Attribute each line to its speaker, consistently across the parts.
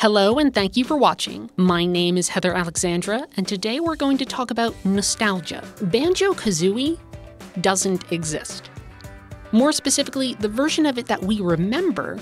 Speaker 1: Hello and thank you for watching. My name is Heather Alexandra, and today we're going to talk about nostalgia. Banjo-Kazooie doesn't exist. More specifically, the version of it that we remember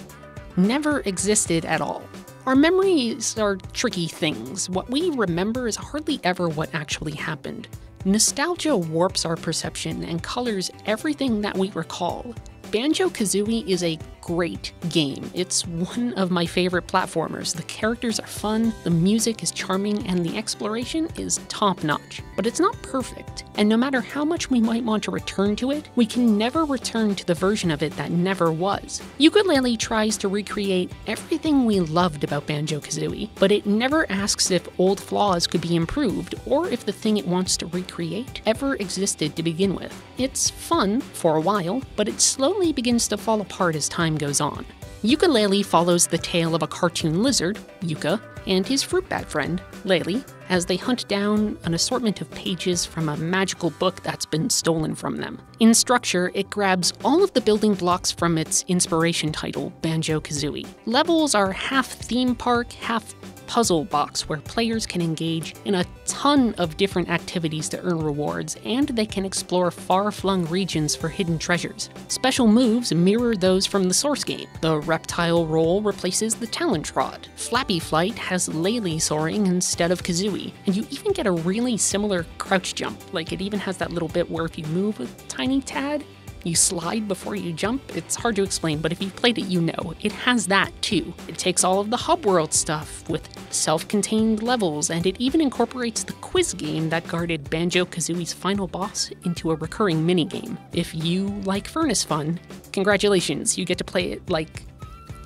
Speaker 1: never existed at all. Our memories are tricky things. What we remember is hardly ever what actually happened. Nostalgia warps our perception and colors everything that we recall. Banjo-Kazooie is a great game. It's one of my favorite platformers. The characters are fun, the music is charming, and the exploration is top-notch. But it's not perfect, and no matter how much we might want to return to it, we can never return to the version of it that never was. Yooka-Laylee tries to recreate everything we loved about Banjo-Kazooie, but it never asks if old flaws could be improved, or if the thing it wants to recreate ever existed to begin with. It's fun for a while, but it slowly begins to fall apart as time goes on. Yooka-Laylee follows the tale of a cartoon lizard, Yooka, and his fruit bat friend, Laylee, as they hunt down an assortment of pages from a magical book that's been stolen from them. In structure, it grabs all of the building blocks from its inspiration title, Banjo-Kazooie. Levels are half theme park, half puzzle box where players can engage in a ton of different activities to earn rewards, and they can explore far-flung regions for hidden treasures. Special moves mirror those from the source game. The reptile roll replaces the talent rod. Flappy Flight has Laylee soaring instead of Kazooie, and you even get a really similar crouch jump. Like, it even has that little bit where if you move a tiny tad, you slide before you jump. It's hard to explain, but if you've played it, you know. It has that too. It takes all of the hub world stuff with self-contained levels, and it even incorporates the quiz game that guarded Banjo-Kazooie's final boss into a recurring minigame. If you like Furnace Fun, congratulations, you get to play it like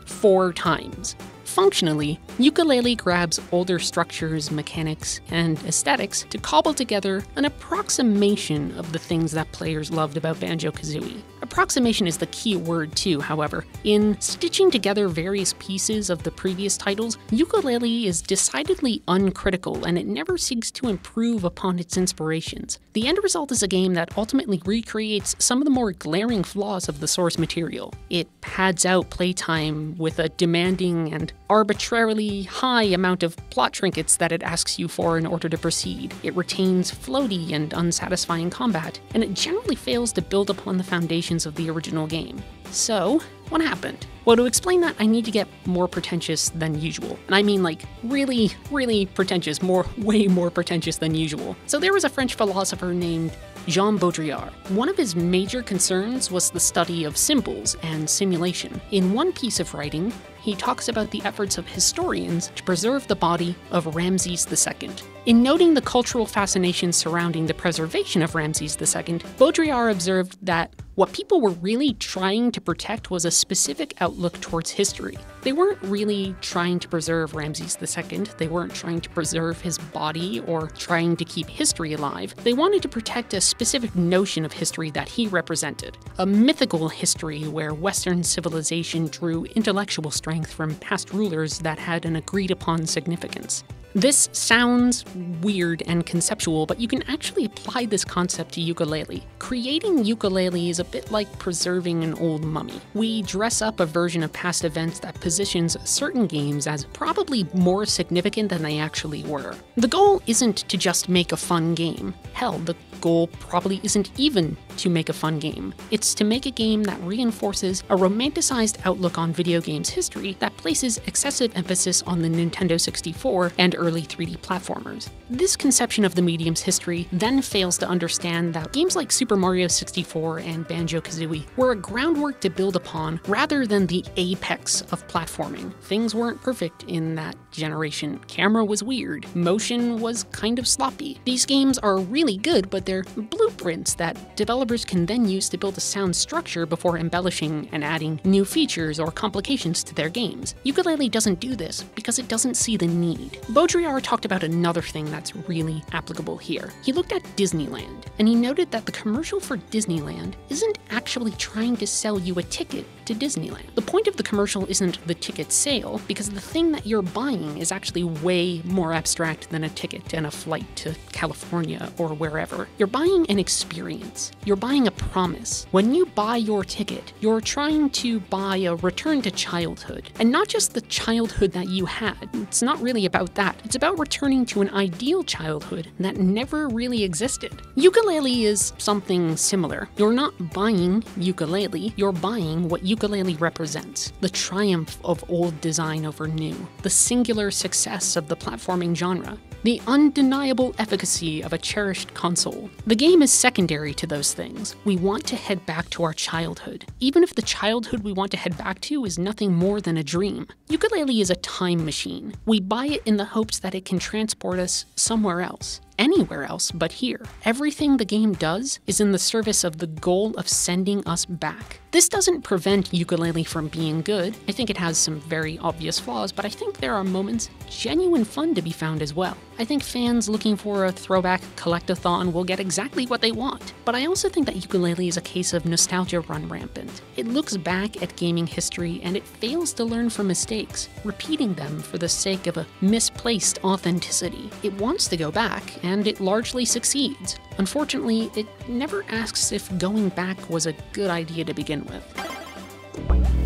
Speaker 1: 4 times. Functionally, Yooka-Laylee grabs older structures, mechanics, and aesthetics to cobble together an approximation of the things that players loved about Banjo-Kazooie. Approximation is the key word too, however. In stitching together various pieces of the previous titles, Yooka-Laylee is decidedly uncritical, and it never seeks to improve upon its inspirations. The end result is a game that ultimately recreates some of the more glaring flaws of the source material. It pads out playtime with a demanding and arbitrarily high amount of plot trinkets that it asks you for in order to proceed. It retains floaty and unsatisfying combat, and it generally fails to build upon the foundations of the original game. So, what happened? Well, to explain that, I need to get more pretentious than usual. And I mean like really, really pretentious, way more pretentious than usual. So there was a French philosopher named Jean Baudrillard. One of his major concerns was the study of symbols and simulation. In one piece of writing, he talks about the efforts of historians to preserve the body of Ramses II. In noting the cultural fascination surrounding the preservation of Ramses II, Baudrillard observed that what people were really trying to protect was a specific outlook towards history. They weren't really trying to preserve Ramses II, they weren't trying to preserve his body or trying to keep history alive. They wanted to protect a specific notion of history that he represented. A mythical history where Western civilization drew intellectual strength from past rulers that had an agreed-upon significance. This sounds weird and conceptual, but you can actually apply this concept to Yooka-Laylee. Creating Yooka-Laylee is a bit like preserving an old mummy. We dress up a version of past events that positions certain games as probably more significant than they actually were. The goal isn't to just make a fun game. Hell, the goal probably isn't even to make a fun game. It's to make a game that reinforces a romanticized outlook on video games history that places excessive emphasis on the Nintendo 64 and early 3D platformers. This conception of the medium's history then fails to understand that games like Super Mario 64 and Banjo-Kazooie were a groundwork to build upon rather than the apex of platforming. Things weren't perfect in that generation. Camera was weird. Motion was kind of sloppy. These games are really good, but they're blueprints that developers can then use to build a sound structure before embellishing and adding new features or complications to their games. Yooka-Laylee doesn't do this because it doesn't see the need. Baudrillard talked about another thing that's really applicable here. He looked at Disneyland, and he noted that the commercial for Disneyland isn't actually trying to sell you a ticket. to Disneyland. The point of the commercial isn't the ticket sale, because the thing that you're buying is actually way more abstract than a ticket and a flight to California or wherever. You're buying an experience. You're buying a promise. When you buy your ticket, you're trying to buy a return to childhood. And not just the childhood that you had. It's not really about that. It's about returning to an ideal childhood that never really existed. Yooka-Laylee is something similar. You're not buying Yooka-Laylee, you're buying what Yooka-Laylee represents. The triumph of old design over new. The singular success of the platforming genre. The undeniable efficacy of a cherished console. The game is secondary to those things. We want to head back to our childhood, even if the childhood we want to head back to is nothing more than a dream. Yooka-Laylee is a time machine. We buy it in the hopes that it can transport us somewhere else. Anywhere else but here. Everything the game does is in the service of the goal of sending us back. This doesn't prevent Yooka-Laylee from being good. I think it has some very obvious flaws, but I think there are moments genuine fun to be found as well. I think fans looking for a throwback collect-a-thon will get exactly what they want. But I also think that Yooka-Laylee is a case of nostalgia run rampant. It looks back at gaming history and it fails to learn from mistakes, repeating them for the sake of a misplaced authenticity. It wants to go back, and it largely succeeds. Unfortunately, it never asks if going back was a good idea to begin with.